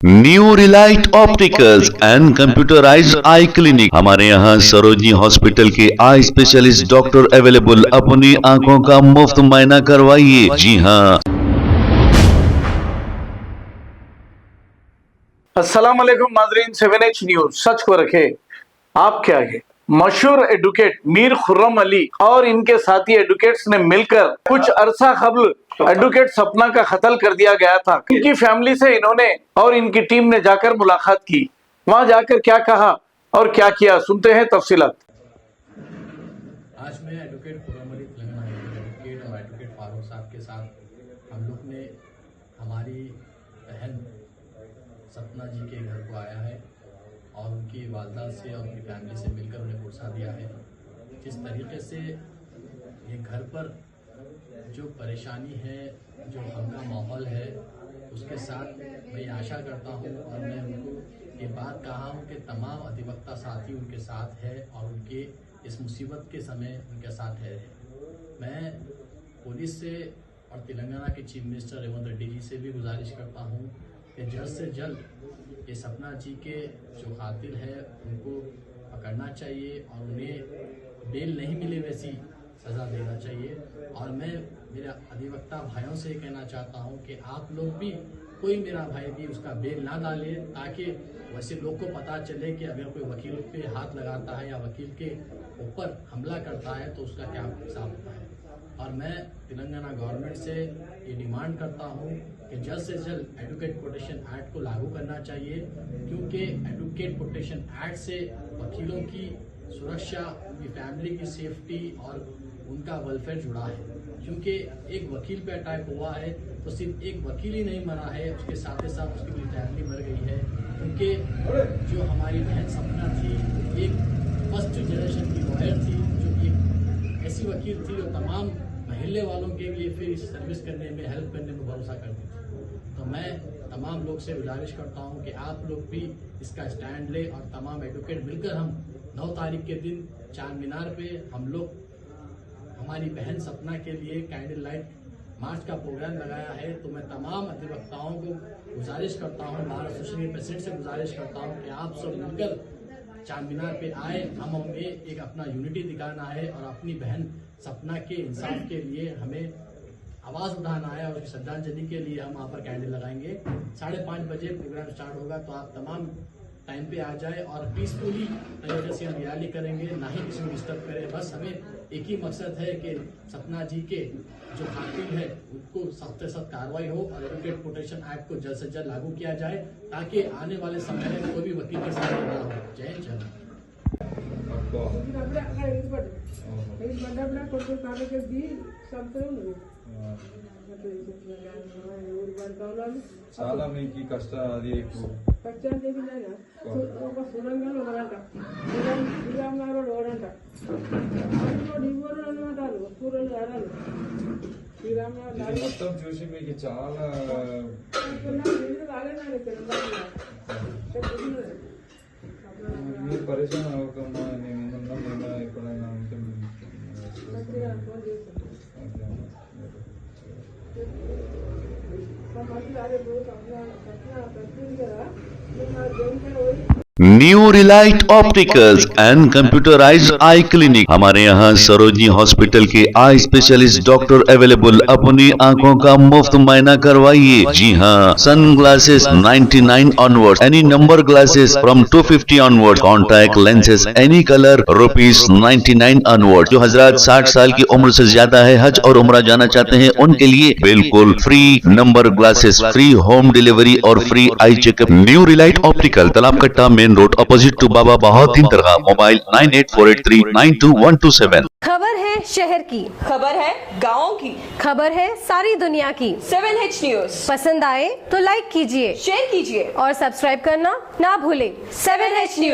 New Relight opticals and computerised I clinic. हमारे यहाँ Sarojini hospital के आई स्पेशलिस्ट डॉक्टर अवेलेबल। अपनी आंखों का मुफ्त मुआयना करवाइए। जी हाँ। अस्सलाम वालेकुम नाज़रीन, 7H न्यूज सच को रखे आपके आगे। मशहूर एडवोकेट मीर खुर्रम अली और इनके साथी एडवोकेट्स ने मिलकर कुछ अरसा कबल एडवोकेट सपना का कत्ल कर दिया गया था। इनकी फैमिली से इन्होंने और इनकी टीम ने जाकर मुलाकात की। वहां जाकर क्या कहा और क्या किया, सुनते हैं तफसीलात। आज मैं एडवोकेट खुर्रम अली तेलंगाना एडवोकेट और एडवोकेट फारूक साहब के साथ हम लोग ने हमारी बहन सपना जी के घर को आया है और उनकी वालदा से और उनकी फैमिली से मिलकर उन्हें पुरसा दिया है। जिस तरीके से ये घर पर जो परेशानी है, जो गम का माहौल है, उसके साथ मैं ये आशा करता हूँ और मैं उनको ये बात कहा हूँ कि तमाम अधिवक्ता साथी उनके साथ है और उनके इस मुसीबत के समय उनके साथ है। मैं पुलिस से और तेलंगाना के चीफ मिनिस्टर रेवंत रेड्डी जी से भी गुजारिश करता हूँ कि जल्द से जल्द ये सपना जी के जो कातिल है उनको पकड़ना चाहिए और उन्हें बेल नहीं मिले वैसी सज़ा देना चाहिए। और मैं मेरे अधिवक्ता भाइयों से कहना चाहता हूं कि आप लोग भी, कोई मेरा भाई भी उसका बेल ना डाले, ताकि वैसे लोग को पता चले कि अगर कोई वकील पे हाथ लगाता है या वकील के ऊपर हमला करता है तो उसका क्या हिसाब होता है। और मैं तेलंगाना गवर्नमेंट से ये डिमांड करता हूँ कि जल्द से जल्द एडवोकेट प्रोटेक्शन एक्ट को लागू करना चाहिए, क्योंकि एडवोकेट प्रोटेक्शन एक्ट से वकीलों की सुरक्षा, उनकी फैमिली की सेफ्टी और उनका वेलफेयर जुड़ा है। क्योंकि एक वकील पे अटैक हुआ है तो सिर्फ एक वकील ही नहीं मरा है, उसके साथ ही साथ उसकी पूरी फैमिली मर गई है। क्योंकि जो हमारी बहन सपना थी, एक फर्स्ट जनरेशन की लॉयर थी, जो एक ऐसी वकील थी जो तमाम महल्ले वालों के लिए फिर सर्विस करने में, हेल्प करने में भरोसा करती थी। तो मैं तमाम लोग से गुजारिश करता हूं कि आप लोग भी इसका स्टैंड लें और तमाम एडवोकेट मिलकर हम 9 तारीख के दिन चार मीनार पे हम लोग हमारी बहन सपना के लिए कैंडल लाइट मार्च का प्रोग्राम लगाया है। तो मैं तमाम अधिवक्ताओं को गुजारिश करता हूँ, बार एसोसिएशन के प्रेसिडेंट से गुजारिश करता हूँ कि आप सब मिलकर चार मीनार पे आए। हमें एक अपना यूनिटी दिखाना है और अपनी बहन सपना के इंसाफ के लिए हमें आवाज़ उठाना है और उसकी श्रद्धांजलि के लिए हम वहाँ पर कैंडल लगाएंगे। 5:30 बजे प्रोग्राम स्टार्ट होगा, तो आप तमाम टाइम पे आ जाए और पीसफुली तरीके से हम रैली करेंगे, ना ही किसी को डिस्टर्ब करें। बस हमें एक ही मकसद है कि सपना जी के जो कातिल है उनको सख्त से सख्त कार्रवाई हो और एडवोकेट प्रोटेक्शन एक्ट को जल्द से जल्द लागू किया जाए, ताकि आने वाले समय में कोई भी वकील के साथ ना हो। जय हिंद। చాలా మీకు కష్టం అది ఎక్కువ మొత్తం చూసి మీకు చాలా మీరు పరిచయం అవ్వకమ్మా, నేను ఉన్నాం లేదా ఎప్పుడైనా ఉంటే new Relight opticals and computerised I clinic. हमारे यहाँ सरोजनी हॉस्पिटल के आई स्पेशलिस्ट डॉक्टर अवेलेबल। अपनी आंखों का मुफ्त मुआयना करवाइए। जी हाँ। Sunglasses 99 onward, any number glasses from 250 onward, contact lenses any colour ₹99 onward. जो हजरात 60 साल की उम्र से ज्यादा है, हज और उम्रा जाना चाहते हैं, उनके लिए बिल्कुल free number glasses, free home delivery और free eye checkup. New relight optical, Talab Katta, main road, opposite to Baba Bahauddin Dargah. Mobile 9848392127। खबर है शहर की, खबर है गाँव की, खबर है सारी दुनिया की। 7H न्यूज पसंद आए तो लाइक कीजिए, शेयर कीजिए और सब्सक्राइब करना ना भूलें। 7H news.